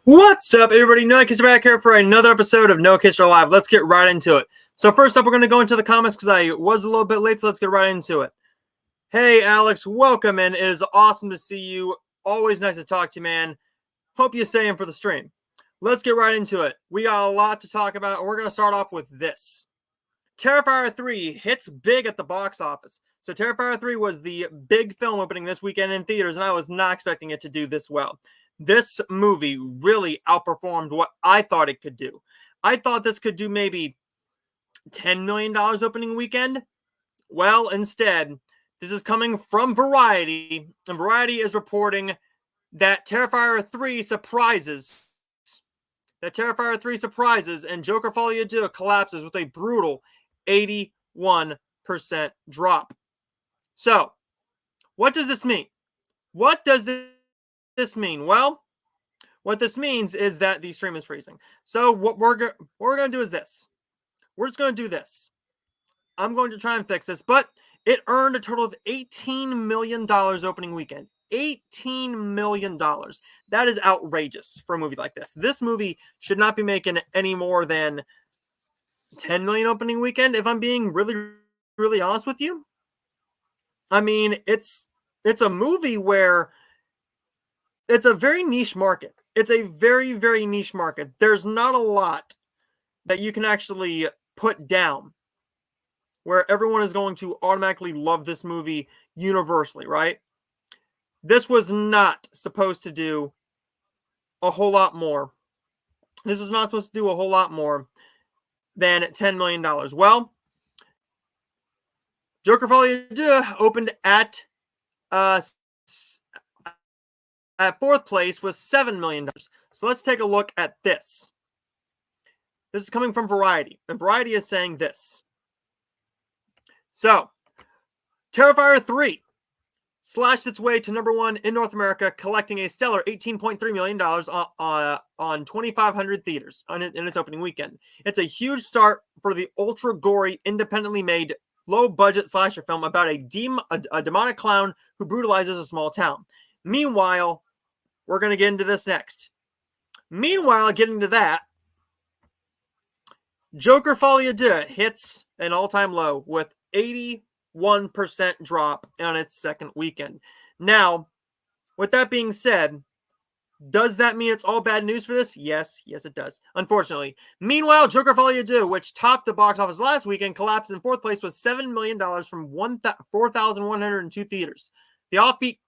What's up, everybody? No Kaser back here for another episode of No Kaser Live. Let's get right into it. So first up, we're going to go into the comments because I was a little bit late, so let's get right into it. Hey, Alex, welcome, and it is awesome to see you. Always nice to talk to you, man. Hope you stay in for the stream. Let's get right into it. We got a lot to talk about, and we're going to start off with this. Terrifier 3 hits big at the box office. So Terrifier 3 was the big film opening this weekend in theaters, and I was not expecting it to do this well. This movie really outperformed what I thought it could do. I thought this could do maybe $10 million opening weekend. Well, instead, this is coming from Variety, and Variety is reporting that Terrifier 3 surprises. And Joker Folie à Deux collapses with a brutal 81% drop. So, what does this mean? What does this mean? Well, what this means is that the stream is freezing. So what we're going to do is this. We're just going to do this. I'm going to try and fix this, but it earned a total of $18 million opening weekend. $18 million. That is outrageous for a movie like this. This movie should not be making any more than $10 million opening weekend, if I'm being really, really honest with you. I mean, it's a movie where it's a very niche market. It's a very, very niche market. There's not a lot that you can actually put down where everyone is going to automatically love this movie universally, right? This was not supposed to do a whole lot more. This was not supposed to do a whole lot more than $10 million. Well, Joker Folie à Deux opened at fourth place with $7 million. So let's take a look at this. This is coming from Variety, and Variety is saying this. So, Terrifier 3 slashed its way to number one in North America, collecting a stellar $18.3 million on 2,500 theaters in its opening weekend. It's a huge start for the ultra-gory, independently made, low-budget slasher film about a demonic clown who brutalizes a small town. Meanwhile, we're going to get into this next. Meanwhile, getting to that, Joker Folie à Deux hits an all-time low with 81% drop on its second weekend. Now, with that being said, does that mean it's all bad news for this? Yes, it does, unfortunately. Meanwhile, Joker Folie à Deux, which topped the box office last weekend, collapsed in fourth place with $7 million from 4,102 theaters. The offbeat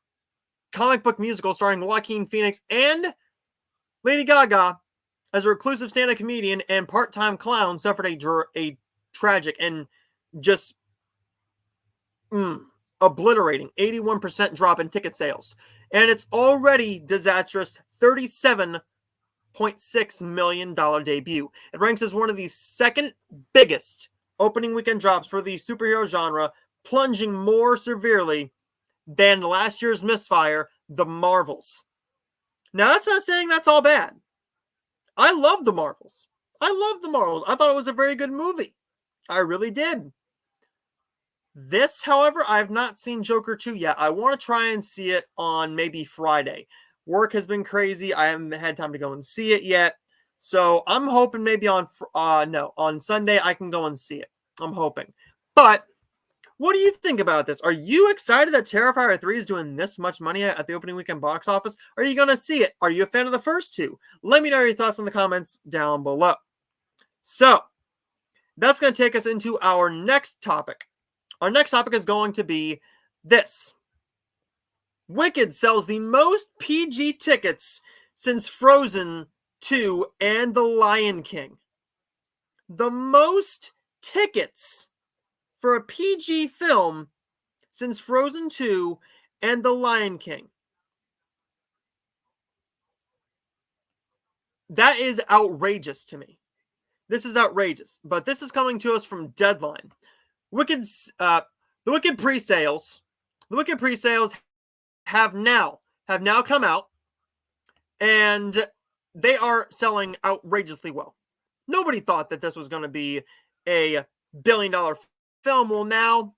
comic book musical starring Joaquin Phoenix and Lady Gaga as a reclusive stand-up comedian and part-time clown suffered a tragic and just obliterating 81% drop in ticket sales. And it's already disastrous $37.6 million debut. It ranks as one of the second biggest opening weekend drops for the superhero genre, plunging more severely than last year's misfire, The Marvels. Now, that's not saying that's all bad. I love The Marvels. I thought it was a very good movie. I really did. This, however, I have not seen Joker 2 yet. I want to try and see it on maybe Friday. Work has been crazy. I haven't had time to go and see it yet. So I'm hoping maybe on Sunday I can go and see it. I'm hoping. But what do you think about this? Are you excited that Terrifier 3 is doing this much money at the opening weekend box office? Are you going to see it? Are you a fan of the first two? Let me know your thoughts in the comments down below. So, that's going to take us into our next topic. Our next topic is going to be this. Wicked sells the most PG tickets since Frozen 2 and The Lion King. The most tickets for a PG film since Frozen 2 and The Lion King. That is outrageous to me. This is outrageous. But this is coming to us from Deadline. The Wicked pre-sales have now come out, and they are selling outrageously well. Nobody thought that this was going to be a billion-dollar film. Well, now,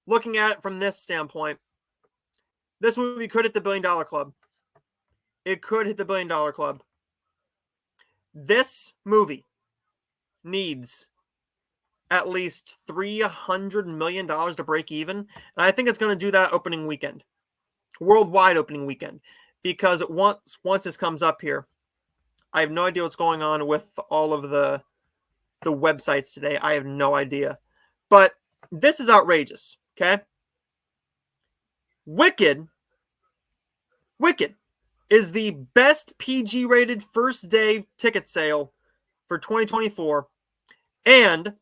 looking at it from this standpoint, this movie could hit the $1 billion club. It could hit the $1 billion club. This movie needs at least $300 million to break even. And I think it's going to do that opening weekend, worldwide opening weekend. Because once this comes up here, I have no idea what's going on with all of the websites today. I have no idea. But this is outrageous, okay? Wicked is the best PG-rated first day ticket sale for 2024, and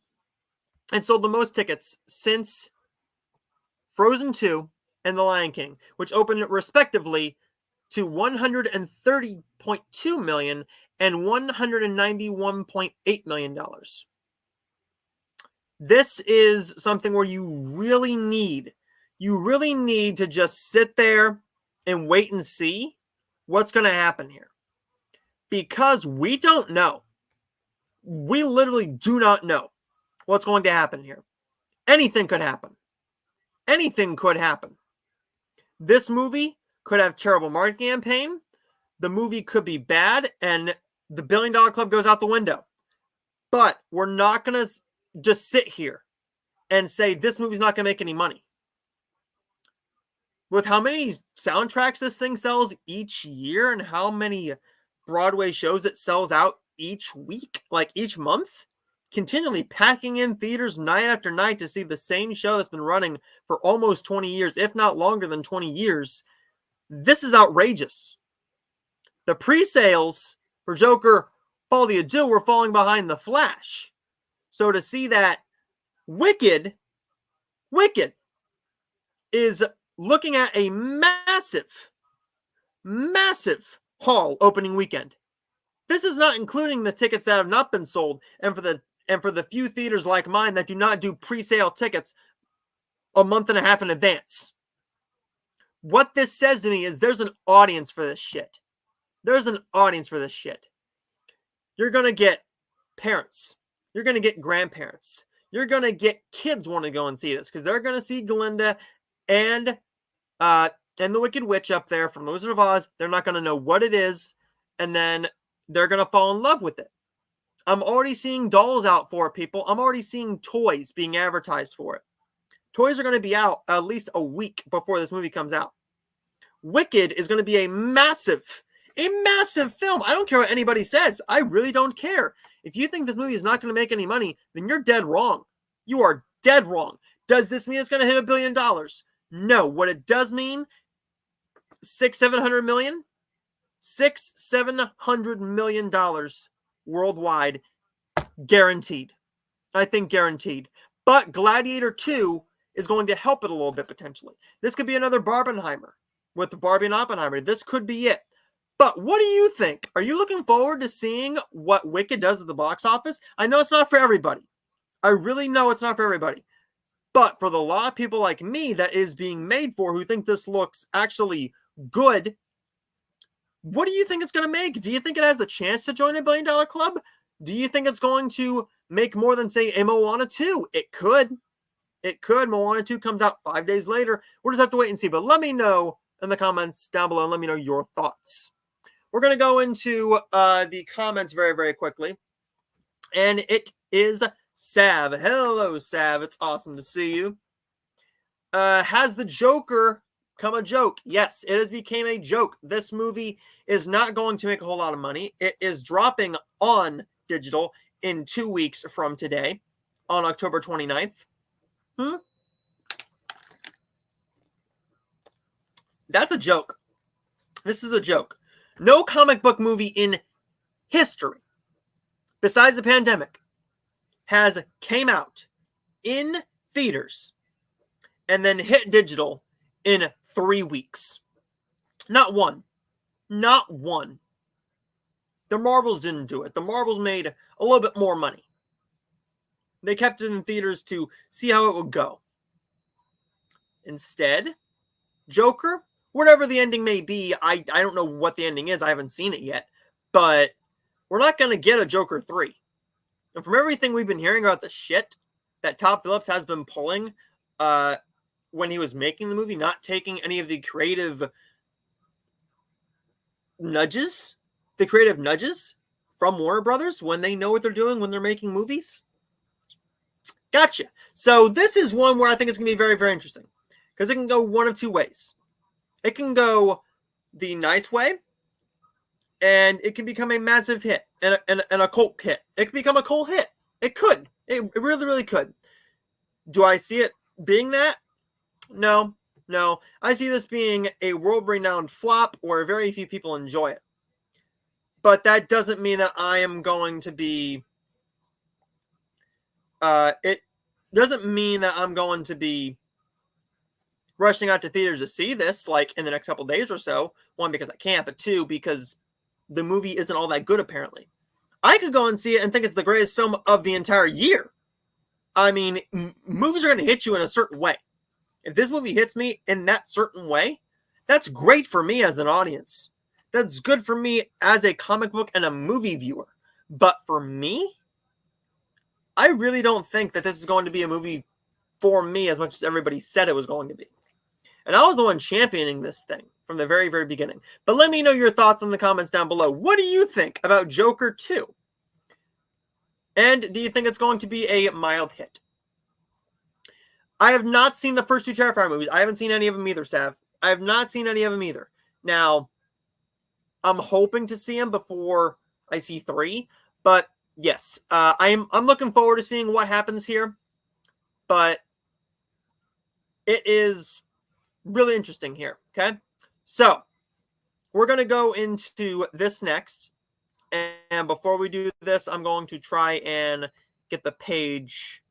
it sold the most tickets since Frozen 2 and The Lion King, which opened respectively to $130.2 million and $191.8 million. This is something where you really need to just sit there and wait and see what's going to happen here. Because we don't know. We literally do not know what's going to happen here. Anything could happen. Anything could happen. This movie could have terrible marketing campaign. The movie could be bad, and the $1 billion club goes out the window. But we're not going to just sit here and say this movie's not going to make any money. With how many soundtracks this thing sells each year and how many Broadway shows it sells out each week, like each month, continually packing in theaters night after night to see the same show that's been running for almost 20 years, if not longer than 20 years, this is outrageous. The pre-sales for Joker Fall the Adieu were falling behind The Flash. So to see that Wicked is looking at a massive haul opening weekend. This is not including the tickets that have not been sold, and for the few theaters like mine that do not do pre-sale tickets a month and a half in advance. What this says to me is there's an audience for this shit. There's an audience for this shit. You're going to get parents. You're going to get grandparents. You're going to get kids want to go and see this because they're going to see Glinda and the Wicked Witch up there from The Wizard of Oz. They're not going to know what it is, and then they're going to fall in love with it. I'm already seeing dolls out for it, people. I'm already seeing toys being advertised for it. Toys are going to be out at least a week before this movie comes out. Wicked is going to be a massive film. I don't care what anybody says. I really don't care. If you think this movie is not going to make any money, then you're dead wrong. You are dead wrong. Does this mean it's going to hit $1 billion? No. What it does mean, $700 million worldwide, guaranteed. I think guaranteed. But Gladiator 2 is going to help it a little bit potentially. This could be another Barbenheimer with Barbie and Oppenheimer. This could be it. But what do you think? Are you looking forward to seeing what Wicked does at the box office? I know it's not for everybody. I really know it's not for everybody. But for the lot of people like me that is being made for, who think this looks actually good, what do you think it's going to make? Do you think it has a chance to join $1 billion club? Do you think it's going to make more than, say, a Moana 2? It could. It could. Moana 2 comes out 5 days later. We'll just have to wait and see. But let me know in the comments down below and let me know your thoughts. We're going to go into the comments very, very quickly. And it is Sav. Hello, Sav. It's awesome to see you. Has the Joker become a joke? Yes, it has become a joke. This movie is not going to make a whole lot of money. It is dropping on digital in 2 weeks from today, on October 29th. That's a joke. This is a joke. No comic book movie in history, besides the pandemic, has came out in theaters and then hit digital in 3 weeks. Not one. Not one. The Marvels didn't do it. The Marvels made a little bit more money. They kept it in theaters to see how it would go. Instead, Joker, whatever the ending may be, I don't know what the ending is. I haven't seen it yet. But we're not going to get a Joker 3. And from everything we've been hearing about the shit that Todd Phillips has been pulling when he was making the movie, not taking any of the creative nudges from Warner Brothers when they know what they're doing when they're making movies. Gotcha. So this is one where I think it's going to be very, very interesting because it can go one of two ways. It can go the nice way, and it can become a massive hit and a cult hit. It can become a cult hit. It could. It really, really could. Do I see it being that? No. I see this being a world-renowned flop where very few people enjoy it. But that doesn't mean that I am going to be... it doesn't mean that I'm going to be rushing out to theaters to see this, like, in the next couple days or so. One, because I can't, but two, because the movie isn't all that good, apparently. I could go and see it and think it's the greatest film of the entire year. I mean, movies are going to hit you in a certain way. If this movie hits me in that certain way, that's great for me as an audience. That's good for me as a comic book and a movie viewer. But for me, I really don't think that this is going to be a movie for me as much as everybody said it was going to be. And I was the one championing this thing from the very, very beginning. But let me know your thoughts in the comments down below. What do you think about Joker 2? And do you think it's going to be a mild hit? I have not seen the first two Terrifier movies. I haven't seen any of them either, Sav. I have not seen any of them either. Now, I'm hoping to see them before I see 3. But yes, I'm looking forward to seeing what happens here. But it is really interesting here, okay? So, we're going to go into this next. And before we do this, I'm going to try and get the page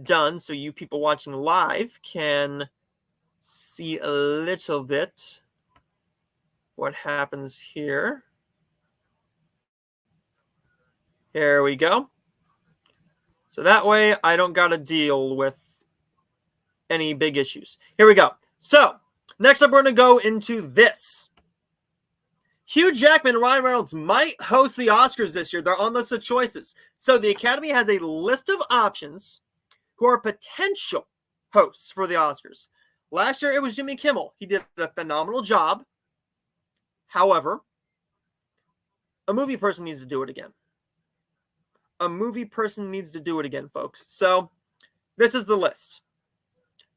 done so you people watching live can see a little bit what happens here. Here we go. So that way I don't got to deal with any big issues. Here we go. So, next up we're going to go into this. Hugh Jackman and Ryan Reynolds might host the Oscars this year. They're on the list of choices. So the Academy has a list of options who are potential hosts for the Oscars. Last year it was Jimmy Kimmel. He did a phenomenal job. However, a movie person needs to do it again. A movie person needs to do it again, folks. So this is the list.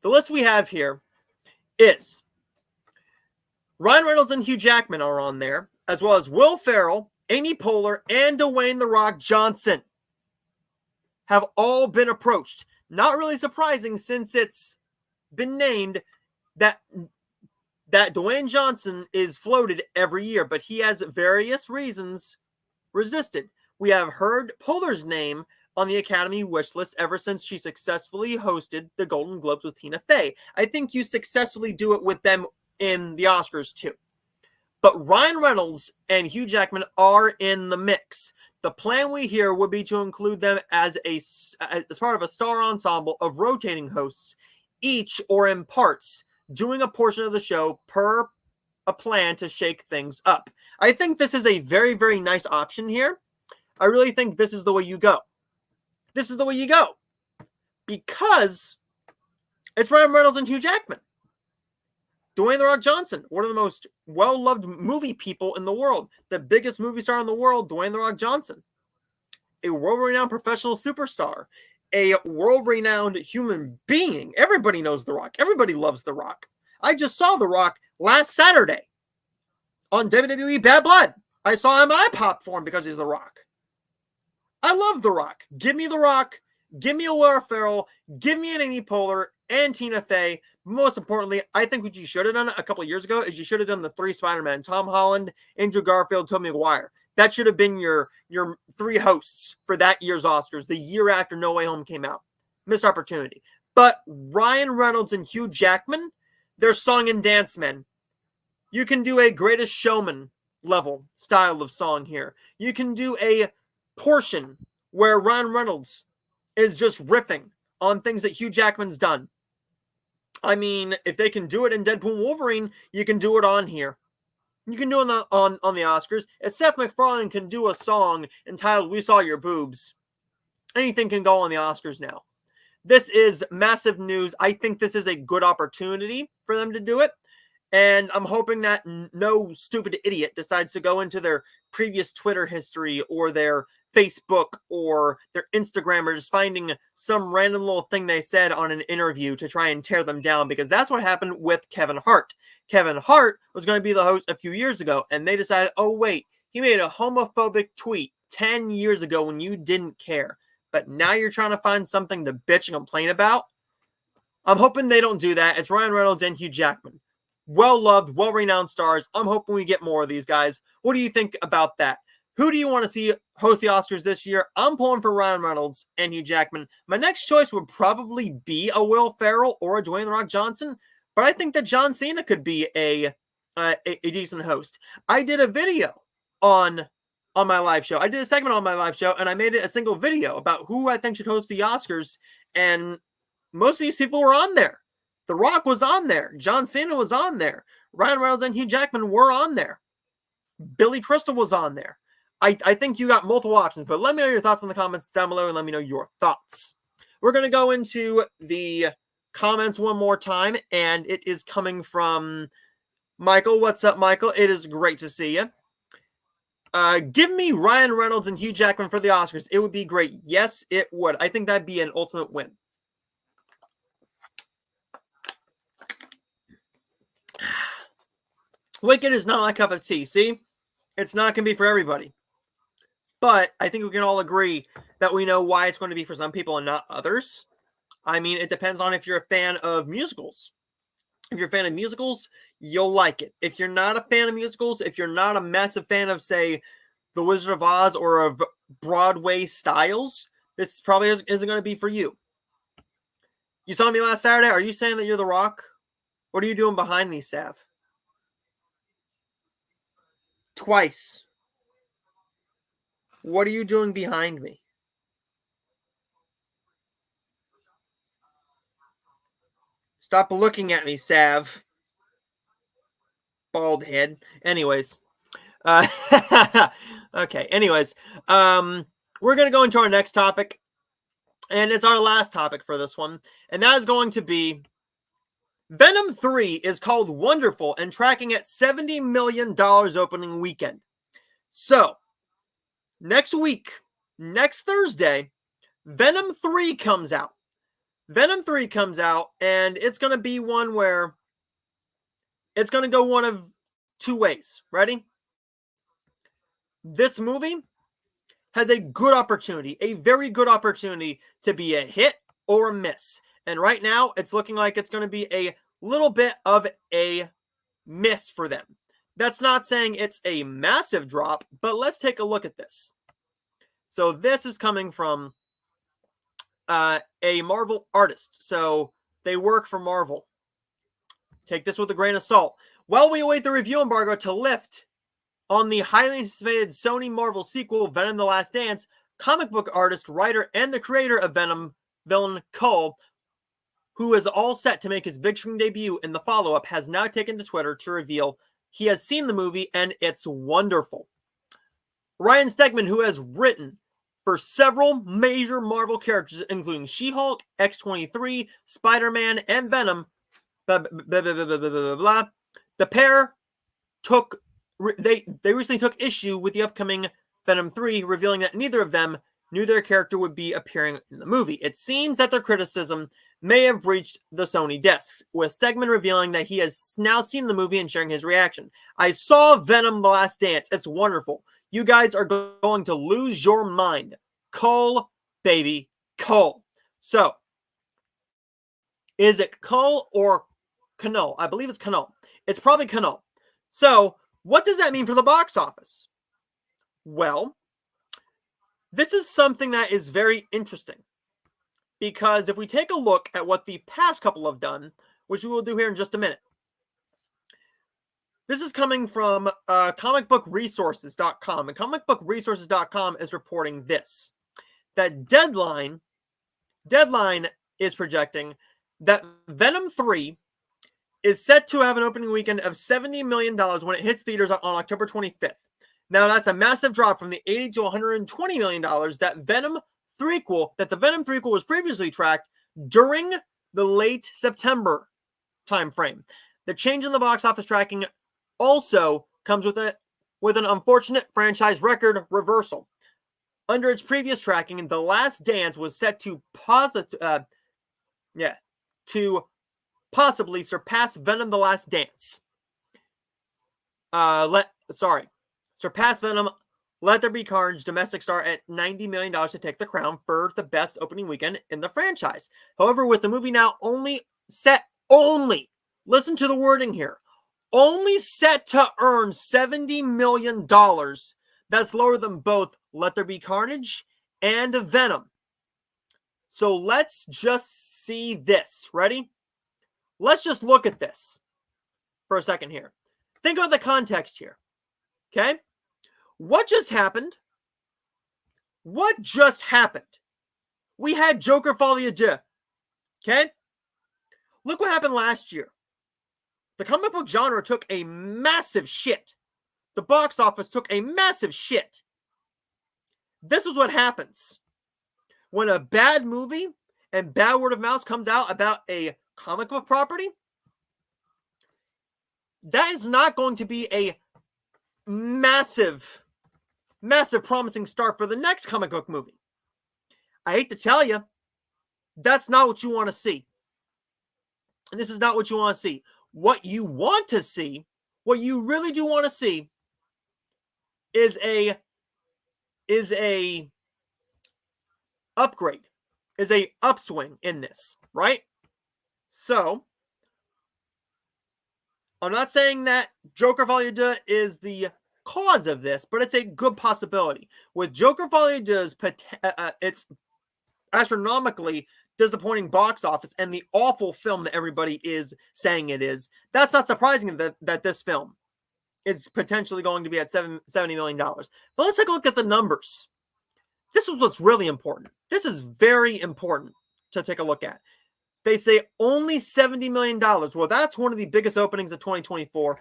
The list we have here is Ryan Reynolds and Hugh Jackman are on there, as well as Will Ferrell, Amy Poehler, and Dwayne "The Rock" Johnson have all been approached. Not really surprising since it's been named that Dwayne Johnson is floated every year, but he has various reasons resisted. We have heard Poehler's name on the Academy wish list ever since she successfully hosted the Golden Globes with Tina Fey. I think you successfully do it with them in the Oscars too. But Ryan Reynolds and Hugh Jackman are in the mix. The plan we hear would be to include them as part of a star ensemble of rotating hosts, each or in parts, doing a portion of the show per a plan to shake things up. I think this is a very, very nice option here. I really think this is the way you go. This is the way you go. Because it's Ryan Reynolds and Hugh Jackman. Dwayne "The Rock" Johnson, one of the most well-loved movie people in the world. The biggest movie star in the world, Dwayne "The Rock" Johnson. A world-renowned professional superstar. A world-renowned human being. Everybody knows The Rock. Everybody loves The Rock. I just saw The Rock last Saturday on WWE Bad Blood. I saw him and I popped for him because he's The Rock. I love The Rock. Give me The Rock. Give me a Will Ferrell. Give me an Amy Poehler and Tina Fey. Most importantly, I think what you should have done a couple of years ago is you should have done the 3 Spider-Man. Tom Holland, Andrew Garfield, Tobey Maguire. That should have been your 3 hosts for that year's Oscars, the year after No Way Home came out. Missed opportunity. But Ryan Reynolds and Hugh Jackman, they're song and dance men. You can do a Greatest Showman level style of song here. You can do a portion where Ryan Reynolds is just riffing on things that Hugh Jackman's done. I mean, if they can do it in Deadpool & Wolverine, you can do it on here. You can do it on the Oscars. If Seth MacFarlane can do a song entitled "We Saw Your Boobs," anything can go on the Oscars now. This is massive news. I think this is a good opportunity for them to do it. And I'm hoping that no stupid idiot decides to go into their previous Twitter history or their Facebook or their Instagram, or just finding some random little thing they said on an interview to try and tear them down, because that's what happened with Kevin Hart. Kevin Hart was going to be the host a few years ago, and they decided, oh wait, he made a homophobic tweet 10 years ago when you didn't care, but now you're trying to find something to bitch and complain about? I'm hoping they don't do that. It's Ryan Reynolds and Hugh Jackman. Well-loved, well-renowned stars. I'm hoping we get more of these guys. What do you think about that? Who do you want to see host the Oscars this year? I'm pulling for Ryan Reynolds and Hugh Jackman. My next choice would probably be a Will Ferrell or a Dwayne "The Rock" Johnson, but I think that John Cena could be a decent host. I did a video on my live show. I did a segment on my live show, and I made it a single video about who I think should host the Oscars, and most of these people were on there. The Rock was on there. John Cena was on there. Ryan Reynolds and Hugh Jackman were on there. Billy Crystal was on there. I think you got multiple options, but let me know your thoughts in the comments down below, and let me know your thoughts. We're going to go into the comments one more time, and it is coming from Michael. What's up, Michael? It is great to see you. Give me Ryan Reynolds and Hugh Jackman for the Oscars. It would be great. Yes, it would. I think that'd be an ultimate win. Wicked is not my cup of tea. See? It's not going to be for everybody. But I think we can all agree that we know why it's going to be for some people and not others. I mean, it depends on if you're a fan of musicals. If you're a fan of musicals, you'll like it. If you're not a fan of musicals, if you're not a massive fan of, say, The Wizard of Oz or of Broadway styles, this probably isn't going to be for you. You saw me last Saturday. Are you saying that you're The Rock? What are you doing behind me, Sav? Twice. What are you doing behind me? Stop looking at me, Sav. Bald head. Anyways. Okay, anyways. We're going to go into our next topic. And it's our last topic for this one. And that is going to be Venom 3 is called Wonderful and tracking at $70 million opening weekend. So, next week, next Thursday, Venom 3 comes out. Venom 3 comes out, and it's going to be one where it's going to go one of two ways. Ready? This movie has a good opportunity, a very good opportunity to be a hit or a miss. And right now, it's looking like it's going to be a little bit of a miss for them. That's not saying it's a massive drop, but let's take a look at this. So this is coming from a Marvel artist. So they work for Marvel. Take this with a grain of salt. While we await the review embargo to lift on the highly anticipated Sony Marvel sequel, Venom: The Last Dance, comic book artist, writer, and the creator of Venom, Villain Cole, who is all set to make his big screen debut in the follow-up, has now taken to Twitter to reveal he has seen the movie and it's wonderful. Ryan Stegman, who has written for several major Marvel characters, including She-Hulk, X-23, Spider-Man, and Venom, the pair they recently took issue with the upcoming Venom 3, revealing that neither of them knew their character would be appearing in the movie. It seems that their criticism may have reached the Sony desks, with Stegman revealing that he has now seen the movie and sharing his reaction. I saw Venom: The Last Dance. It's wonderful. You guys are going to lose your mind. Cole, baby, Cole. So, is it Cole or Canole? I believe it's Canole. It's probably Canole. So, what does that mean for the box office? Well, this is something that is very interesting. Because if we take a look at what the past couple have done, which we will do here in just a minute. This is coming from comicbookresources.com. And comicbookresources.com is reporting this. That Deadline is projecting that Venom 3 is set to have an opening weekend of $70 million when it hits theaters on October 25th. Now, that's a massive drop from the $80 to $120 million that the Venom threequel was previously tracked during the late September timeframe. The change in the box office tracking also comes with with an unfortunate franchise record reversal. Under its previous tracking, The Last Dance was set to possibly surpass Venom: The Last Dance. Surpass Venom: Let There Be Carnage domestic star at $90 million to take the crown for the best opening weekend in the franchise. However, with the movie now listen to the wording here, only set to earn $70 million, that's lower than both Let There Be Carnage and Venom. So let's just see this. Ready? Let's just look at this for a second here. Think about the context here. Okay? What just happened? What just happened? We had Joker Folie à Deux. Okay? Look what happened last year. The comic book genre took a massive shit. The box office took a massive shit. This is what happens when a bad movie and bad word of mouth comes out about a comic book property. That is not going to be a massive promising start for the next comic book movie. I hate to tell you, that's not what you want to see. And this is not what you want to see. What you want to see, what you really do want to see, is a upgrade, is a upswing in this, right? So, I'm not saying that Joker Folie à Deux is the cause of this, but it's a good possibility. With Joker Folie à Deux, its astronomically disappointing box office and the awful film that everybody is saying it is, that's not surprising that this film is potentially going to be at $70 million. But let's take a look at the numbers. This is what's really important. This is very important to take a look at. They say only $70 million. Well, that's one of the biggest openings of 2024.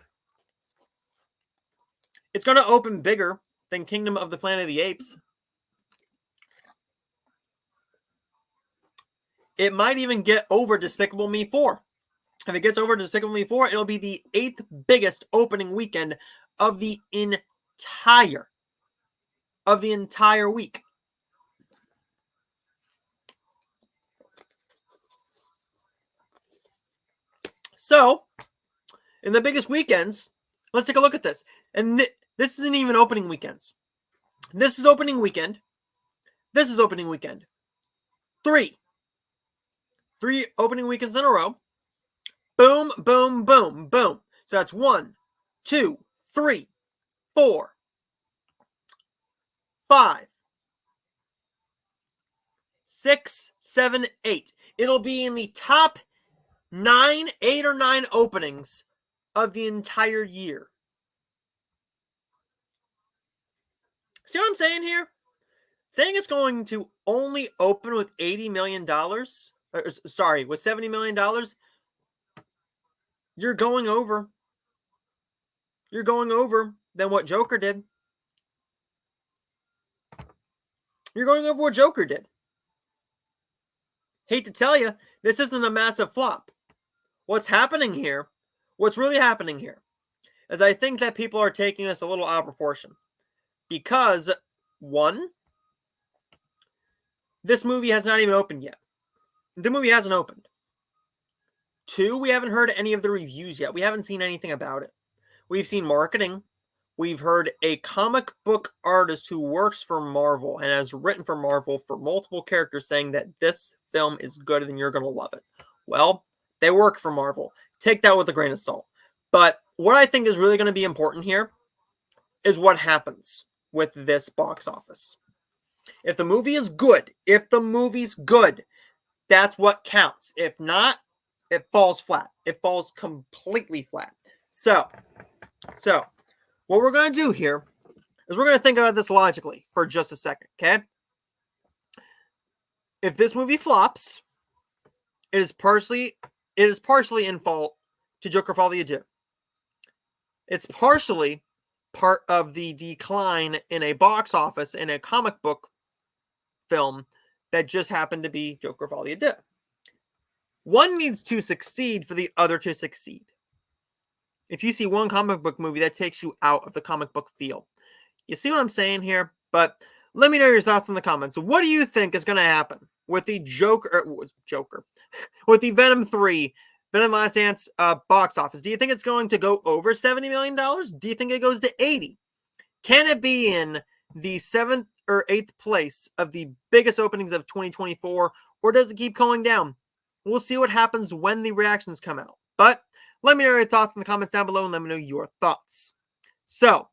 It's going to open bigger than Kingdom of the Planet of the Apes. It might even get over Despicable Me 4. If it gets over Despicable Me 4, it'll be the 8th biggest opening weekend of the entire week. So, in the biggest weekends, let's take a look at this. And this isn't even opening weekends. This is opening weekend. This is opening weekend. Three opening weekends in a row. Boom, boom, boom, boom. So that's 1, 2, 3, 4, 5, 6, 7, 8. It'll be in the top 8 or 9 openings of the entire year. See what I'm saying here? Saying it's going to only open with $80 million, with $70 million, you're going over. You're going over than what Joker did. You're going over what Joker did. Hate to tell you, this isn't a massive flop. What's happening here, what's really happening here, is I think that people are taking this a little out of proportion. Because, 1, this movie has not even opened yet. The movie hasn't opened. 2, we haven't heard any of the reviews yet. We haven't seen anything about it. We've seen marketing. We've heard a comic book artist who works for Marvel and has written for Marvel for multiple characters saying that this film is good and you're going to love it. Well, they work for Marvel. Take that with a grain of salt. But what I think is really going to be important here is what happens with this box office. If the movie is good, that's what counts. If not, it falls flat. It falls completely flat. So what we're going to do here is we're going to think about this logically for just a second, okay? If this movie flops, it is partially in fault to Joker Folie à Deux. It's partially part of the decline in a box office in a comic book film that just happened to be Joker Folie à Deux. One needs to succeed for the other to succeed. if you see one comic book movie that takes you out of the comic book feel. You see what I'm saying here? But let me know your thoughts in the comments. What do you think is going to happen with the Joker, with the Venom 3, Venom Last Dance box office? Do you think it's going to go over $70 million? Do you think it goes to 80? Can it be in the 7th or 8th place of the biggest openings of 2024, or does it keep going down? We'll see what happens when the reactions come out. But let me know your thoughts in the comments down below, and let me know your thoughts. So,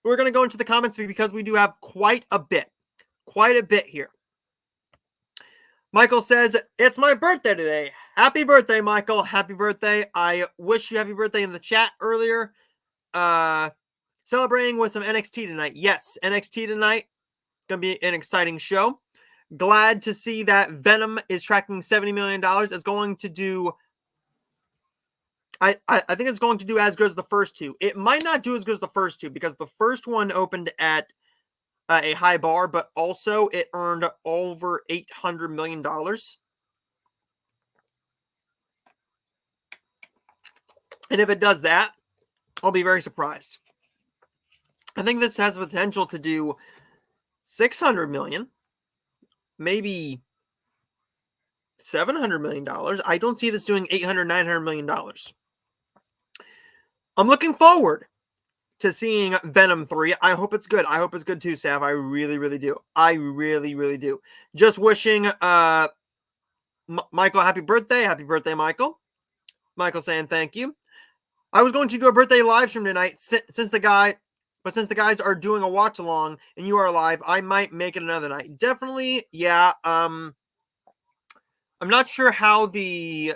we're going to go into the comments because we do have quite a bit here. Michael says, it's my birthday today. Happy birthday, Michael. Happy birthday. I wish you happy birthday in the chat earlier. Celebrating with some NXT tonight. Yes, NXT tonight. Going to be an exciting show. Glad to see that Venom is tracking $70 million. It's going to do... I think it's going to do as good as the first two. It might not do as good as the first two because the first one opened at a high bar, but also it earned over $800 million. And if it does that, I'll be very surprised. I think this has the potential to do $600 million, maybe $700 million. I don't see this doing $800, $900 million. I'm looking forward to seeing Venom 3. I hope it's good. I hope it's good too, Sav. I really, really do. I really, really do. Just wishing Michael happy birthday. Happy birthday, Michael. Michael saying thank you. I was going to do a birthday live stream tonight since the guys are doing a watch along and you are live, I might make it another night. Definitely, yeah. I'm not sure how the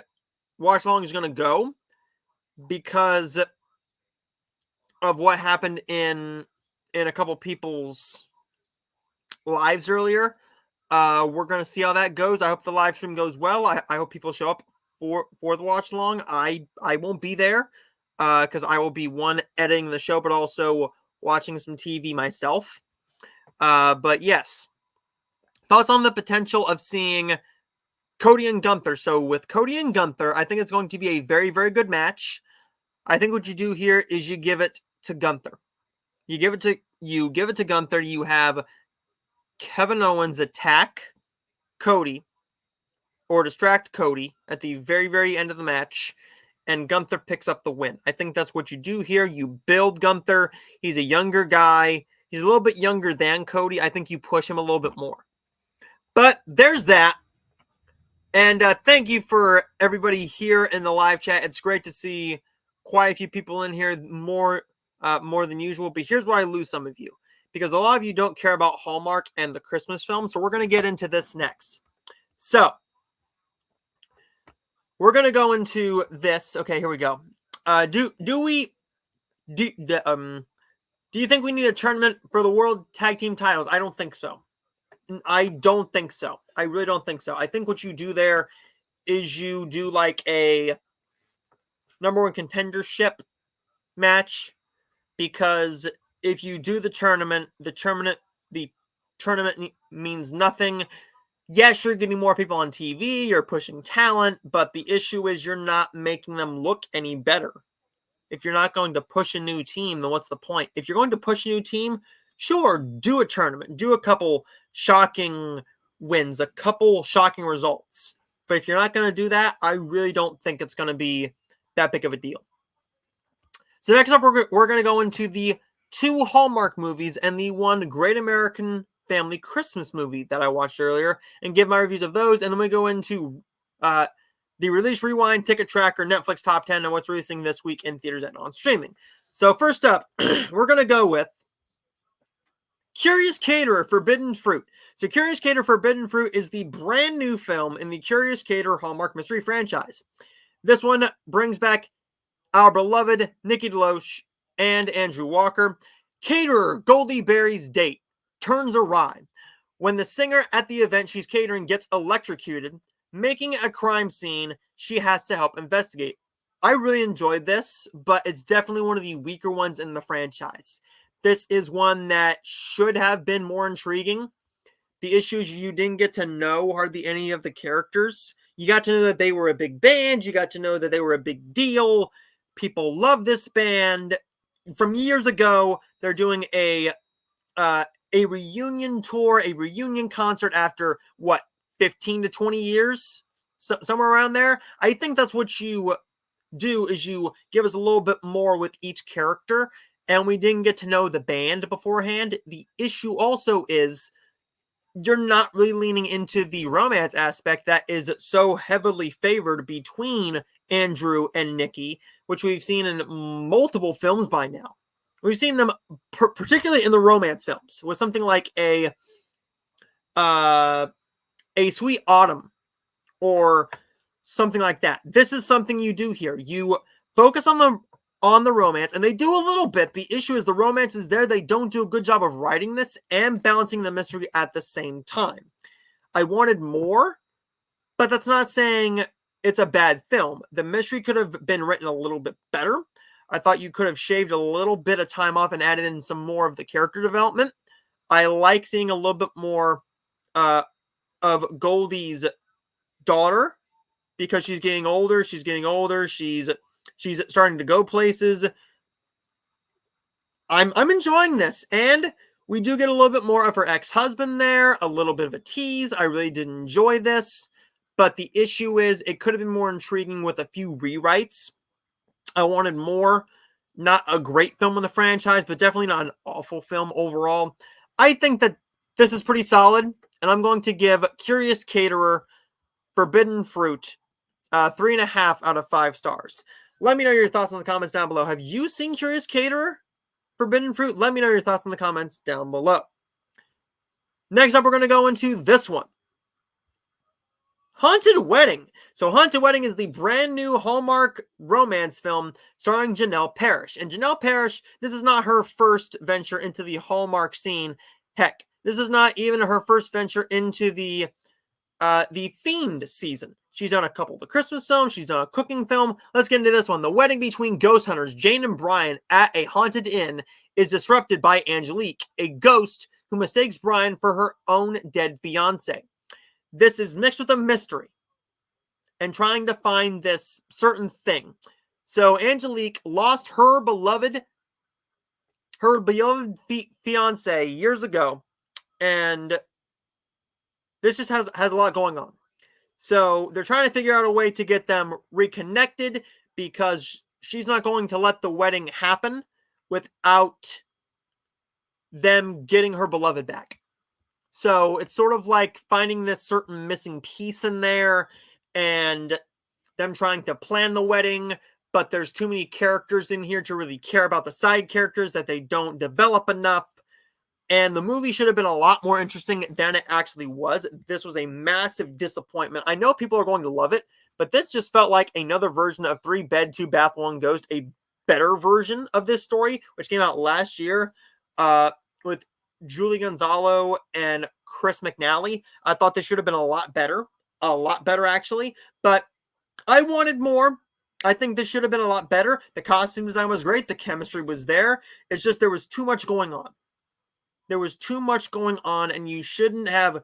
watch along is going to go because of what happened in a couple people's lives earlier. We're going to see how that goes. I hope the live stream goes well. I hope people show up for the watch along. I won't be there because I will be editing the show, but also watching some TV myself. But yes, thoughts on the potential of seeing Cody and Gunther. So with Cody and Gunther, I think it's going to be a very, very good match. I think what you do here is you give it to Gunther. You give it to Gunther. You have Kevin Owens attack Cody or distract Cody at the very, very end of the match, and Gunther picks up the win. I think that's what you do here. You build Gunther. He's a younger guy. He's a little bit younger than Cody. I think you push him a little bit more. But there's that. And thank you for everybody here in the live chat. It's great to see quite a few people in here, more than usual. But here's why I lose some of you. Because a lot of you don't care about Hallmark and the Christmas film. So we're going to get into this next. So we're going to go into this. Okay, here we go. Do you think we need a tournament for the World Tag Team titles? I don't think so. I don't think so. I really don't think so. I think what you do there is you do like a number one contendership match, because if you do the tournament means nothing. Yes, you're getting more people on TV, you're pushing talent, but the issue is you're not making them look any better. If you're not going to push a new team, then what's the point? If you're going to push a new team, sure, do a tournament, do a couple shocking wins, a couple shocking results. But if you're not going to do that, I really don't think it's going to be that big of a deal. So next up, we're going to go into the 2 Hallmark movies and the 1 Great American Family Christmas movie that I watched earlier, and give my reviews of those. And then we go into the Release Rewind, Ticket Tracker, Netflix Top 10, and what's releasing this week in theaters and on streaming. So first up, we're going to go with Curious Caterer, Forbidden Fruit. So Curious Caterer, Forbidden Fruit is the brand new film in the Curious Caterer Hallmark mystery franchise. This one brings back our beloved Nikki DeLoach and Andrew Walker. Caterer Goldie Berry's date turns awry when the singer at the event she's catering gets electrocuted, making a crime scene she has to help investigate. I really enjoyed this, but it's definitely one of the weaker ones in the franchise. This is one that should have been more intriguing. The issue is you didn't get to know hardly any of the characters. You got to know that they were a big band. You got to know that they were a big deal. People love this band. From years ago, they're doing a reunion tour, a reunion concert after, what, 15 to 20 years? Somewhere around there. I think that's what you do, is you give us a little bit more with each character, and we didn't get to know the band beforehand. The issue also is you're not really leaning into the romance aspect that is so heavily favored between Andrew and Nikki, which we've seen in multiple films by now. We've seen them particularly in the romance films with something like a Sweet Autumn or something like that. This is something you do here. You focus on the romance, and they do a little bit. The issue is the romance is there. They don't do a good job of writing this and balancing the mystery at the same time. I wanted more, but that's not saying it's a bad film. The mystery could have been written a little bit better. I thought you could have shaved a little bit of time off and added in some more of the character development. I like seeing a little bit more of Goldie's daughter, because she's getting older. She's starting to go places. I'm enjoying this, and we do get a little bit more of her ex-husband there, a little bit of a tease. I really did enjoy this, but the issue is it could have been more intriguing with a few rewrites. I wanted more. Not a great film in the franchise, but definitely not an awful film overall. I think that this is pretty solid, and I'm going to give Curious Caterer Forbidden Fruit 3.5 out of 5 stars. Let me know your thoughts in the comments down below. Have you seen Curious Caterer Forbidden Fruit? Let me know your thoughts in the comments down below. Next up, we're going to go into this one. Haunted Wedding. So Haunted Wedding is the brand new Hallmark romance film starring Janelle Parrish. And Janelle Parrish, this is not her first venture into the Hallmark scene. Heck, this is not even her first venture into the themed season. She's done a couple of the Christmas films. She's done a cooking film. Let's get into this one. The wedding between ghost hunters Jane and Brian at a haunted inn is disrupted by Angelique, a ghost who mistakes Brian for her own dead fiancé. This is mixed with a mystery and trying to find this certain thing. So Angelique lost her beloved fiance years ago, and this just has a lot going on. So they're trying to figure out a way to get them reconnected, because she's not going to let the wedding happen without them getting her beloved back. So it's sort of like finding this certain missing piece in there and them trying to plan the wedding, but there's too many characters in here to really care about the side characters, that they don't develop enough. And the movie should have been a lot more interesting than it actually was. This was a massive disappointment. I know people are going to love it, but this just felt like another version of 3 Bed, 2 Bath, 1 Ghost, a better version of this story, which came out last year with Julie Gonzalo and Chris McNally. I thought this should have been a lot better actually, but I wanted more. I think this should have been a lot better. The costume design was great. The chemistry was there. It's just there was too much going on. There was too much going on, and you shouldn't have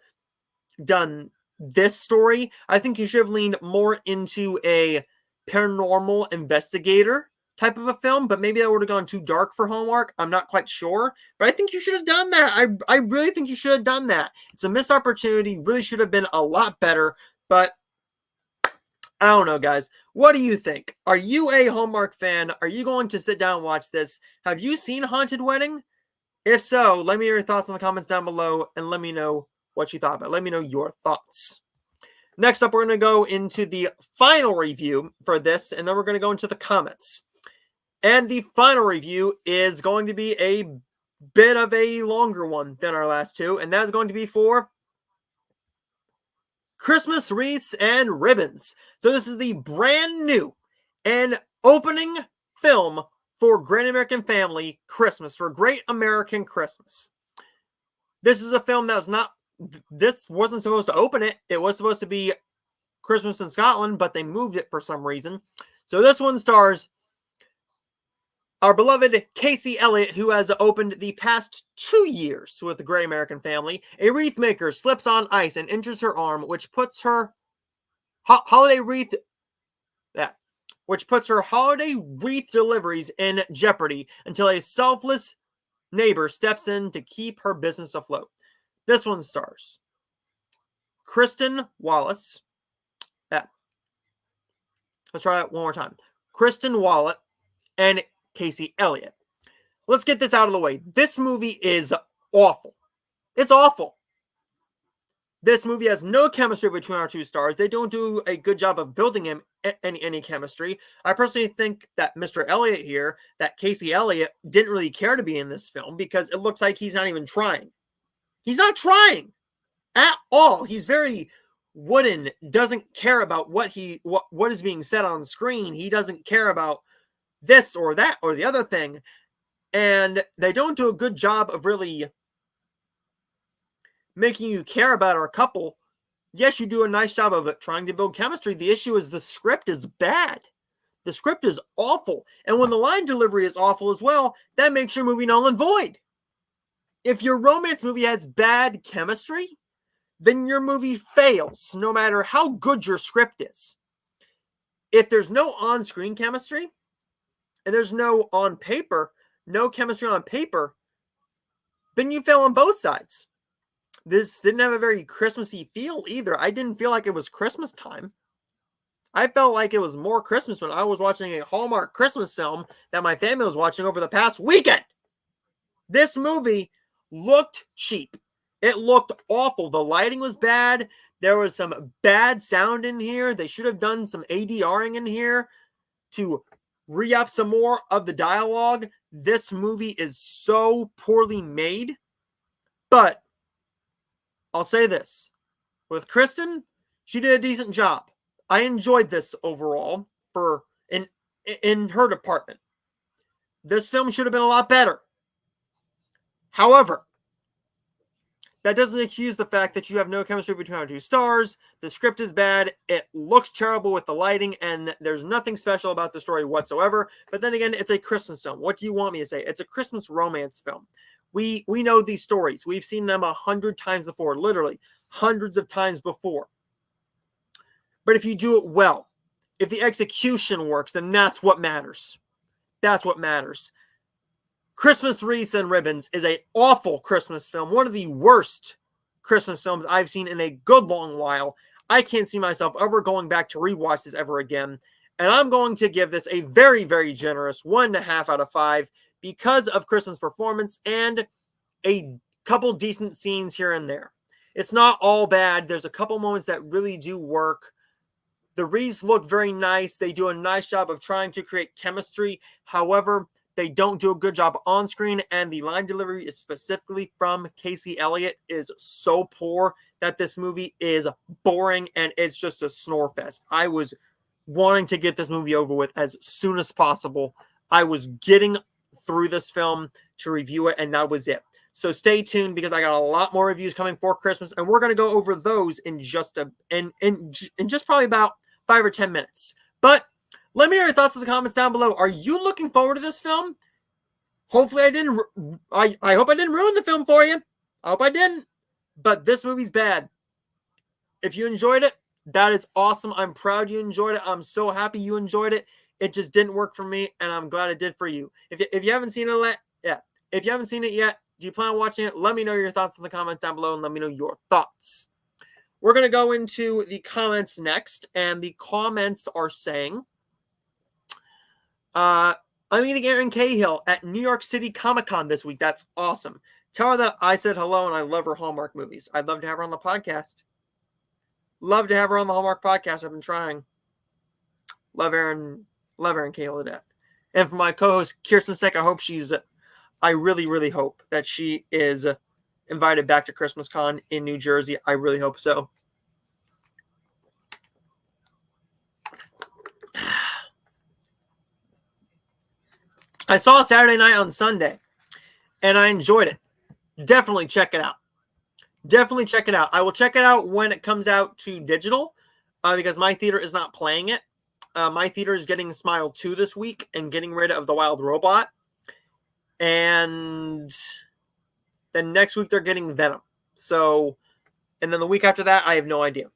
done this story. I think you should have leaned more into a paranormal investigator type of a film, but maybe that would have gone too dark for Hallmark. I'm not quite sure, but I think you should have done that. I really think you should have done that. It's a missed opportunity. Really should have been a lot better, but I don't know, guys. What do you think? Are you a Hallmark fan? Are you going to sit down and watch this? Have you seen Haunted Wedding? If so, let me know your thoughts in the comments down below, and let me know what you thought about it. Let me know your thoughts. Next up, we're going to go into the final review for this, and then we're going to go into the comments. And the final review is going to be a bit of a longer one than our last two, and that is going to be for Christmas Wreaths and Ribbons. So this is the brand new and opening film for Great American Family Christmas, for Great American Christmas. This is a film that was not, this wasn't supposed to open it. It was supposed to be Christmas in Scotland, but they moved it for some reason. So this one stars our beloved Casey Elliott, who has opened the past 2 years with the Great American Family. A wreath maker slips on ice and injures her arm, which puts her holiday wreath which puts her holiday wreath deliveries in jeopardy until a selfless neighbor steps in to keep her business afloat. This one stars Kristen Wallace. Yeah. Let's try it one more time. Kristen Wallace and Casey Elliott. Let's get this out of the way. This movie is awful. It's awful. This movie has no chemistry between our two stars. They don't do a good job of building any chemistry. I personally think that Mr. Elliott here, that Casey Elliott, didn't really care to be in this film because it looks like he's not even trying. He's not trying at all. He's very wooden, doesn't care about what is being said on screen. He doesn't care about this or that or the other thing. And they don't do a good job of really making you care about our couple. Yes, you do a nice job of trying to build chemistry. The issue is the script is bad. The script is awful. And when the line delivery is awful as well, that makes your movie null and void. If your romance movie has bad chemistry, then your movie fails, no matter how good your script is. If there's no on-screen chemistry, and there's no chemistry on paper, then you fail on both sides. This didn't have a very Christmassy feel either. I didn't feel like it was Christmas time. I felt like it was more Christmas when I was watching a Hallmark Christmas film that my family was watching over the past weekend. This movie looked cheap. It looked awful. The lighting was bad. There was some bad sound in here. They should have done some ADRing in here to re-up some more of the dialogue. This movie is so poorly made. But I'll say this. With Kristen, she did a decent job. I enjoyed this overall in her department. This film should have been a lot better. However, that doesn't excuse the fact that you have no chemistry between our two stars. The script is bad. It looks terrible with the lighting, and there's nothing special about the story whatsoever. But then again, it's a Christmas film. What do you want me to say? It's a Christmas romance film. We know these stories. We've seen them 100 times before, literally hundreds of times before. But if you do it well, if the execution works, then that's what matters. That's what matters. Christmas Wreaths and Ribbons is an awful Christmas film. One of the worst Christmas films I've seen in a good long while. I can't see myself ever going back to rewatch this ever again. And I'm going to give this a very, very generous 1.5 out of 5 because of Kristen's performance and a couple decent scenes here and there. It's not all bad. There's a couple moments that really do work. The Wreaths look very nice. They do a nice job of trying to create chemistry. However, they don't do a good job on screen, and the line delivery is specifically from Casey Elliott is so poor that this movie is boring and it's just a snore fest. I was wanting to get this movie over with as soon as possible. I was getting through this film to review it, and that was it. So stay tuned because I got a lot more reviews coming for Christmas, and we're going to go over those in just probably about 5 or 10 minutes. But let me know your thoughts in the comments down below. Are you looking forward to this film? Hopefully I didn't. I hope I didn't ruin the film for you. I hope I didn't. But this movie's bad. If you enjoyed it, that is awesome. I'm proud you enjoyed it. I'm so happy you enjoyed it. It just didn't work for me, and I'm glad it did for you. If you haven't seen it yet, if you haven't seen it yet, do you plan on watching it? Let me know your thoughts in the comments down below, and let me know your thoughts. We're going to go into the comments next, and the comments are saying, I'm meeting Erin Cahill at New York City Comic-Con this week. That's awesome. Tell her that I said hello and I love her Hallmark movies. I'd love to have her on the podcast. Love to have her on the Hallmark podcast. I've been trying. Love Erin Cahill to death. And for my co-host, Kirsten Seck, I really, really hope that she is invited back to Christmas Con in New Jersey. I really hope so. I saw Saturday Night on Sunday, and I enjoyed it. Definitely check it out. Definitely check it out. I will check it out when it comes out to digital, because my theater is not playing it. My theater is getting Smile 2 this week and getting rid of The Wild Robot. And then next week they're getting Venom. So, and then the week after that, I have no idea.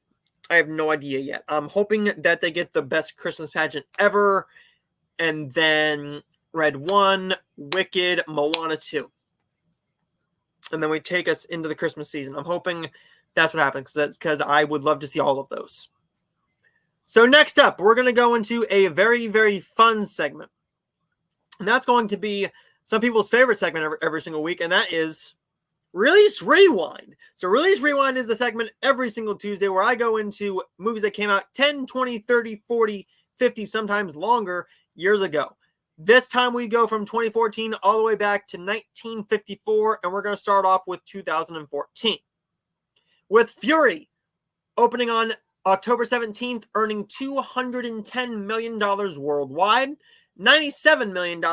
I have no idea yet. I'm hoping that they get the best Christmas pageant ever, and then Red 1, Wicked, Moana 2. And then we take us into the Christmas season. I'm hoping that's what happens, because I would love to see all of those. So next up, we're going to go into a very, very fun segment. And that's going to be some people's favorite segment every single week, and that is Release Rewind. So Release Rewind is the segment every single Tuesday where I go into movies that came out 10, 20, 30, 40, 50, sometimes longer years ago. This time we go from 2014 all the way back to 1954, and we're going to start off with 2014. With Fury opening on October 17th, earning $210 million worldwide, $97 million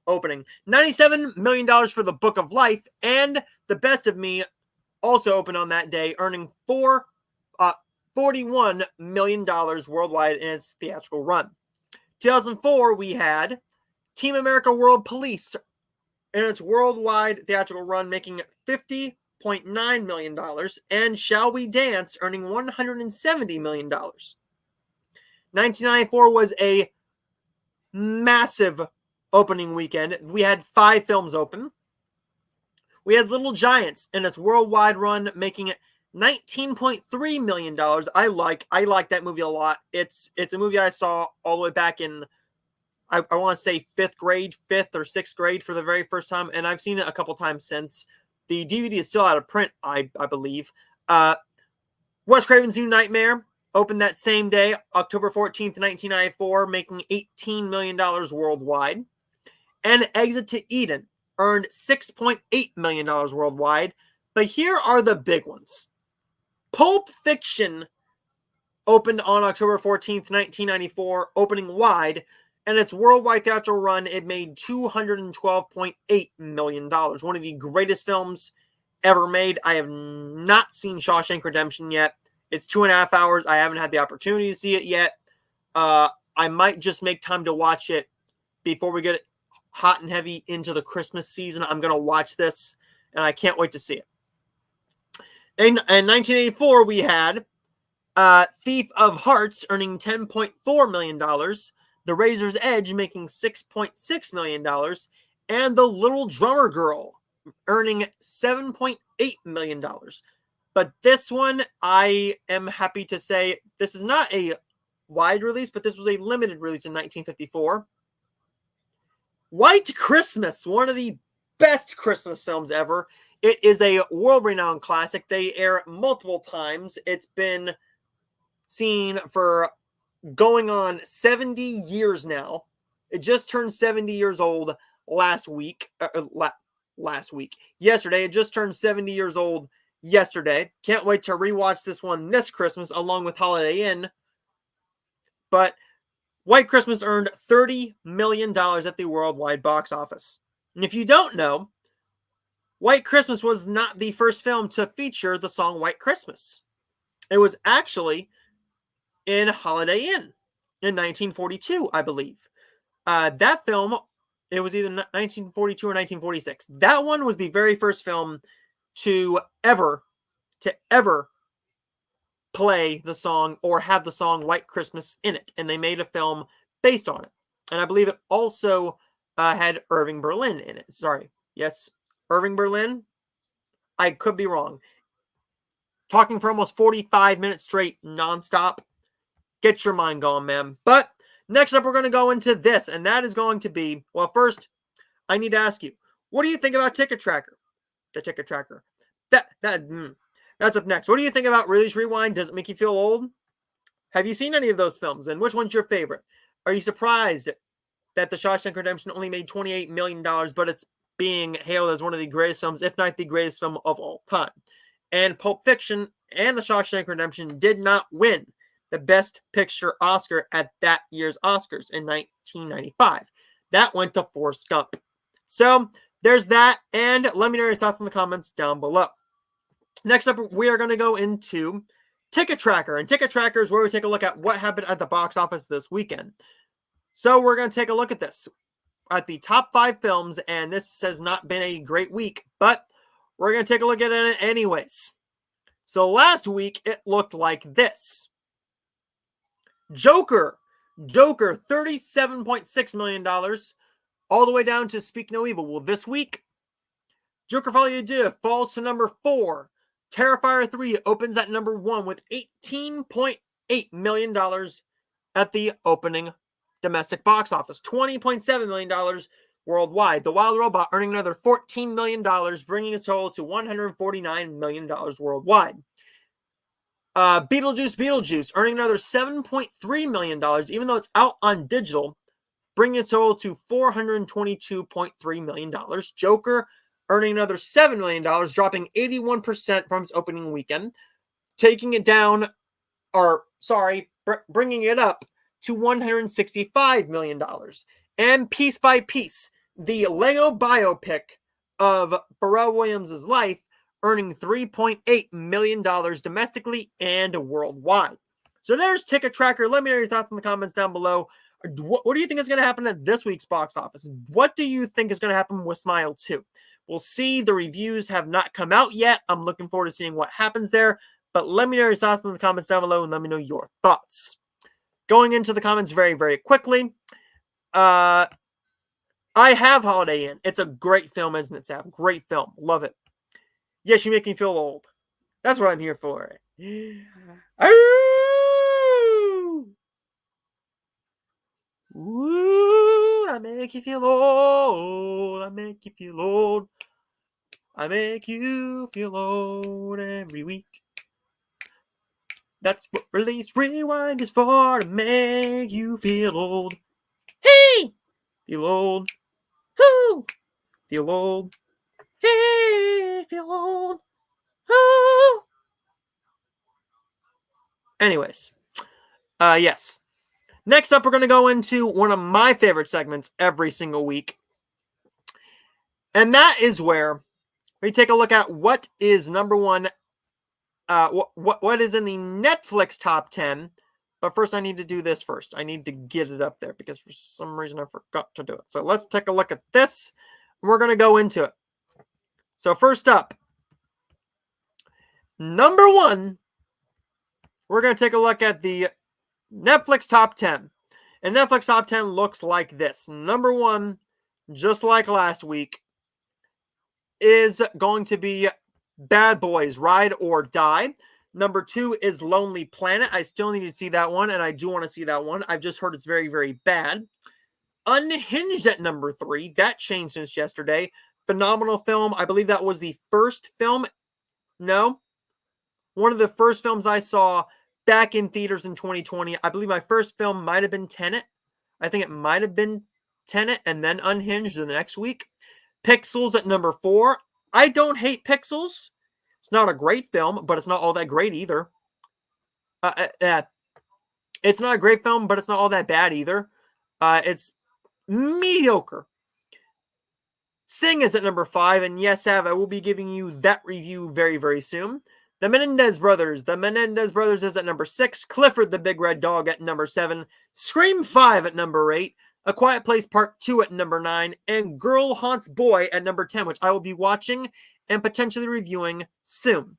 opening $97 million for The Book of Life, and The Best of Me also opened on that day, earning $41 million worldwide in its theatrical run. 2004, we had Team America World Police in its worldwide theatrical run, making $50.9 million, and Shall We Dance earning $170 million. 1994 was a massive opening weekend. We had 5 films open. We had Little Giants in its worldwide run, making it $19.3 million. I like that movie a lot. It's a movie I saw all the way back in, I want to say 5th or 6th grade for the very first time, and I've seen it a couple times since. The DVD is still out of print, I believe. Wes Craven's New Nightmare opened that same day, October 14th, 1994, making $18 million worldwide. And Exit to Eden earned $6.8 million worldwide. But here are the big ones. Pulp Fiction opened on October 14th, 1994, opening wide. And its worldwide theatrical run, it made $212.8 million. One of the greatest films ever made. I have not seen Shawshank Redemption yet. It's 2.5 hours. I haven't had the opportunity to see it yet. I might just make time to watch it before we get hot and heavy into the Christmas season. I'm going to watch this, and I can't wait to see it. In 1984, we had Thief of Hearts earning $10.4 million. The Razor's Edge making $6.6 million, and The Little Drummer Girl earning $7.8 million. But this one, I am happy to say, this is not a wide release, but this was a limited release in 1954. White Christmas, one of the best Christmas films ever. It is a world-renowned classic. They air multiple times. It's been seen for going on 70 years now. It just turned 70 years old last week. Yesterday. It just turned 70 years old yesterday. Can't wait to rewatch this one this Christmas along with Holiday Inn. But White Christmas earned $30 million at the worldwide box office. And if you don't know, White Christmas was not the first film to feature the song White Christmas. It was actually in Holiday Inn in 1942, I believe. That film, it was either 1942 or 1946. That one was the very first film to ever play the song or have the song White Christmas in it. And they made a film based on it. And I believe it also had Irving Berlin in it. Sorry. Yes, Irving Berlin. I could be wrong. Talking for almost 45 minutes straight, nonstop. Get your mind going, man. But next up, we're going to go into this. And that is going to be, well, first, I need to ask you, what do you think about Ticket Tracker? The Ticket Tracker. That's up next. What do you think about Release Rewind? Does it make you feel old? Have you seen any of those films? And which one's your favorite? Are you surprised that The Shawshank Redemption only made $28 million, but it's being hailed as one of the greatest films, if not the greatest film of all time? And Pulp Fiction and The Shawshank Redemption did not win the Best Picture Oscar at that year's Oscars in 1995. That went to Forrest Gump. So there's that, and let me know your thoughts in the comments down below. Next up, we are going to go into Ticket Tracker, and Ticket Tracker is where we take a look at what happened at the box office this weekend. So we're going to take a look at this, at the top 5 films, and this has not been a great week, but we're going to take a look at it anyways. So last week, it looked like this. Joker, $37.6 million, all the way down to Speak No Evil. Well, this week, Joker Folie à Deux falls to number 4. Terrifier 3 opens at number 1 with $18.8 million at the opening domestic box office. $20.7 million worldwide. The Wild Robot earning another $14 million, bringing a total to $149 million worldwide. Beetlejuice, earning another $7.3 million, even though it's out on digital, bringing a total to $422.3 million. Joker earning another $7 million, dropping 81% from its opening weekend, taking it down, bringing it up to $165 million. And Piece by Piece, the Lego biopic of Pharrell Williams' life, earning $3.8 million domestically and worldwide. So there's Ticket Tracker. Let me know your thoughts in the comments down below. What do you think is going to happen at this week's box office? What do you think is going to happen with Smile 2? We'll see. The reviews have not come out yet. I'm looking forward to seeing what happens there. But let me know your thoughts in the comments down below and let me know your thoughts. Going into the comments very, very quickly. I have Holiday Inn. It's a great film, isn't it, Sav? Great film. Love it. Yes, you make me feel old. That's what I'm here for. Ooh, I make you feel old. I make you feel old. I make you feel old every week. That's what Release Rewind is for, to make you feel old. Hey! Feel old. Woo! Feel old. Hey! Feel old. Woo! Anyways. Yes. Next up, we're going to go into one of my favorite segments every single week. And that is where we take a look at what is number one, what is in the Netflix top 10. But first, I need to do this first. I need to get it up there because for some reason I forgot to do it. So let's take a look at this. And we're going to go into it. So first up, number one, we're going to take a look at the Netflix top 10. And Netflix top 10 looks like this. Number one, just like last week, is going to be Bad Boys, Ride or Die. Number 2 is Lonely Planet. I still need to see that one, and I do want to see that one. I've just heard it's very, very bad. Unhinged at number 3. That changed since yesterday. Phenomenal film. I believe that was the first film. No. One of the first films I saw back in theaters in 2020. I believe my first film might have been Tenet. I think it might have been Tenet and then Unhinged the next week. Pixels at number 4. I don't hate Pixels. It's not a great film, but it's not all that great either. It's not a great film, but it's not all that bad either. It's mediocre. Sing is at number 5, and yes, Sav, I will be giving you that review very, very soon. The Menendez Brothers. The Menendez Brothers is at number 6. Clifford the Big Red Dog at number 7. Scream 5 at number 8. A Quiet Place Part 2 at number 9. And Girl Haunts Boy at number 10, which I will be watching and potentially reviewing soon.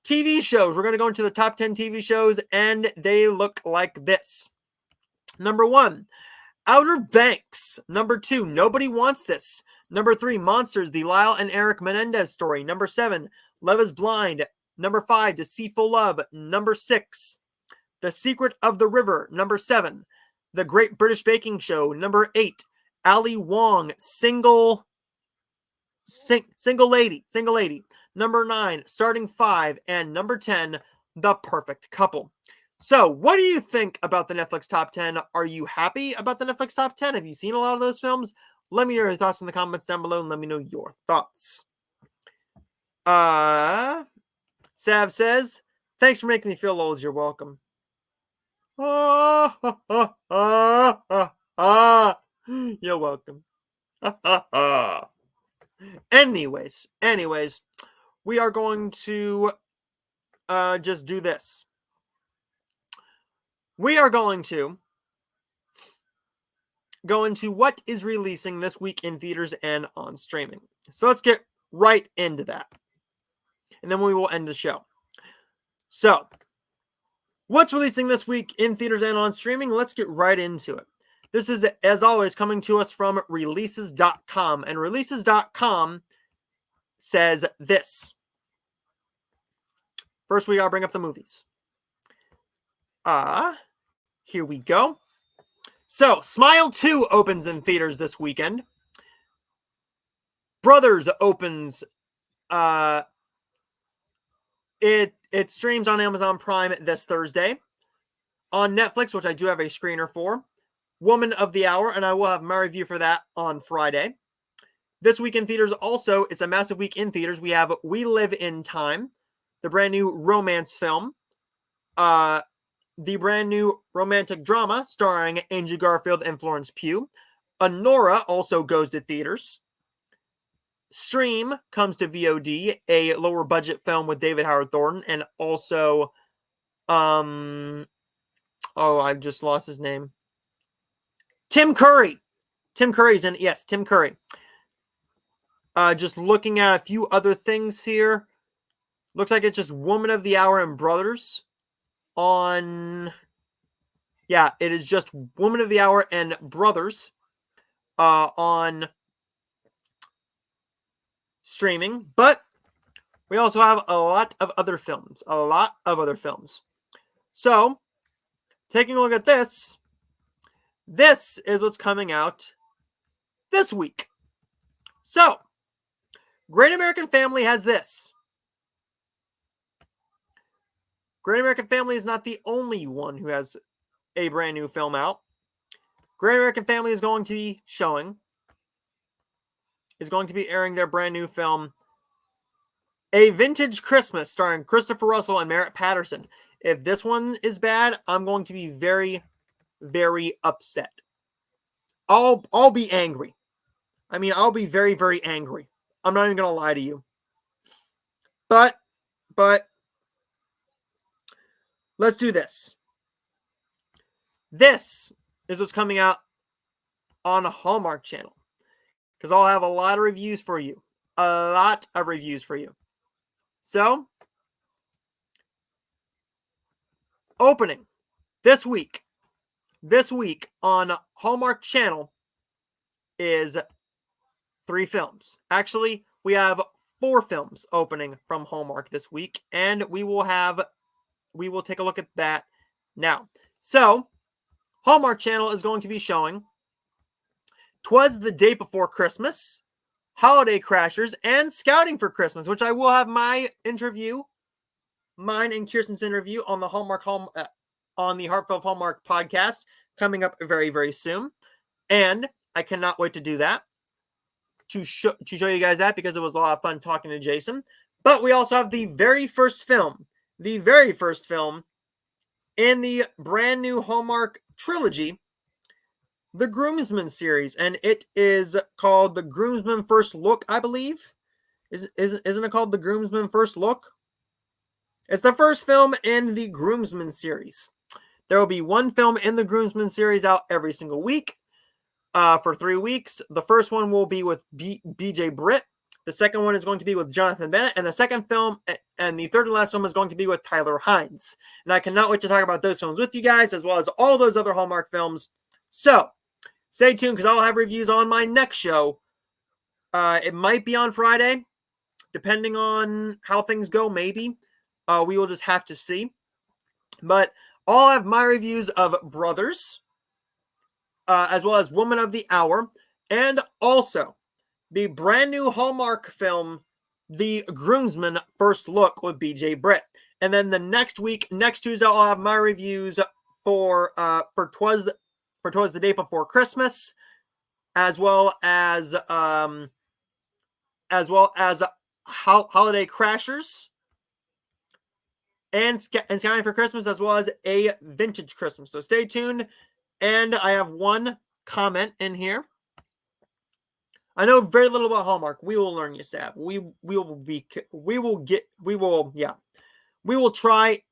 TV shows. We're going to go into the top 10 TV shows, and they look like this. Number 1, Outer Banks. Number 2, Nobody Wants This. Number 3, Monsters, the Lyle and Eric Menendez story. Number 7, Love is Blind. Number 5, Deceitful Love. Number 6, The Secret of the River. Number 7, The Great British Baking Show. Number 8, Ali Wong, Single Lady. Number 9, Starting 5. And number 10, The Perfect Couple. So, what do you think about the Netflix top 10? Are you happy about the Netflix top 10? Have you seen a lot of those films? Let me know your thoughts in the comments down below and let me know your thoughts. Sav says, thanks for making me feel old. You're welcome. You're welcome. Anyways, we are going to just do this. We are going to go into what is releasing this week in theaters and on streaming. So let's get right into that. And then we will end the show. So, what's releasing this week in theaters and on streaming? Let's get right into it. This is, as always, coming to us from releases.com. And releases.com says this. First, we gotta bring up the movies. Here we go. So, Smile 2 opens in theaters this weekend. Brothers opens. It streams on Amazon Prime this Thursday. On Netflix, which I do have a screener for. Woman of the Hour, and I will have my review for that on Friday. This week in theaters also, it's a massive week in theaters. We have We Live in Time, the brand new romance film. The brand new romantic drama starring Andrew Garfield and Florence Pugh. Honora also goes to theaters. Stream comes to VOD, a lower budget film with David Howard Thornton, and also, I just lost his name. Tim Curry. Tim Curry's in it. Yes, Tim Curry. Just looking at a few other things here. Looks like it's just Woman of the Hour and Brothers on... Yeah, it is just Woman of the Hour and Brothers on streaming. But we also have a lot of other films. So, taking a look at this, this is what's coming out this week. So, Great American Family has this. Great American Family is not the only one who has a brand new film out. Great American Family is going to be airing their brand new film, A Vintage Christmas, starring Christopher Russell and Merritt Patterson. If this one is bad, I'm going to be very, very upset. I'll be angry. I mean, I'll be very, very angry. I'm not even going to lie to you. But, let's do this. This is what's coming out on a Hallmark Channel. Because I'll have a lot of reviews for you. So, opening this week on Hallmark Channel is 3 films. Actually, we have 4 films opening from Hallmark this week, and we will take a look at that now. So, Hallmark Channel is going to be showing 'Twas the Day Before Christmas, Holiday Crashers, and Scouting for Christmas, which I will have mine and Kirsten's interview on the on the Heartfelt Hallmark podcast coming up very, very soon. And I cannot wait to do that, to show you guys that, because it was a lot of fun talking to Jason. But we also have the very first film in the brand new Hallmark trilogy, the Groomsman series, and it is called The Groomsman First Look, I believe. Isn't it called The Groomsman First Look? It's the first film in the Groomsman series. There will be one film in the Groomsman series out every single week for 3 weeks. The first one will be with BJ Britt. The second one is going to be with Jonathan Bennett. And the second film, and the third and last film, is going to be with Tyler Hines. And I cannot wait to talk about those films with you guys, as well as all those other Hallmark films. So, stay tuned, because I'll have reviews on my next show. It might be on Friday, depending on how things go, maybe. We will just have to see. But I'll have my reviews of Brothers, as well as Woman of the Hour, and also the brand new Hallmark film, The Groomsman First Look, with BJ Britt. And then the next week, next Tuesday, I'll have my reviews for 'Twas the Day Before Christmas, as well as Holiday Crashers, and Scouting for Christmas, as well as A Vintage Christmas. So stay tuned. And I have one comment in here. I know very little about Hallmark. We will learn, you Sav. We will try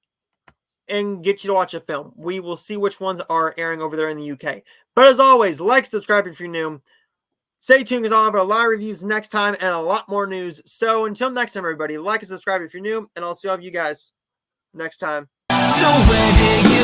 and get you to watch a film. We will see which ones are airing over there in the UK. But as always, like, subscribe if you're new. Stay tuned, because I'll have a lot of reviews next time and a lot more news. So until next time, everybody, like and subscribe if you're new, and I'll see all of you guys next time. So where did you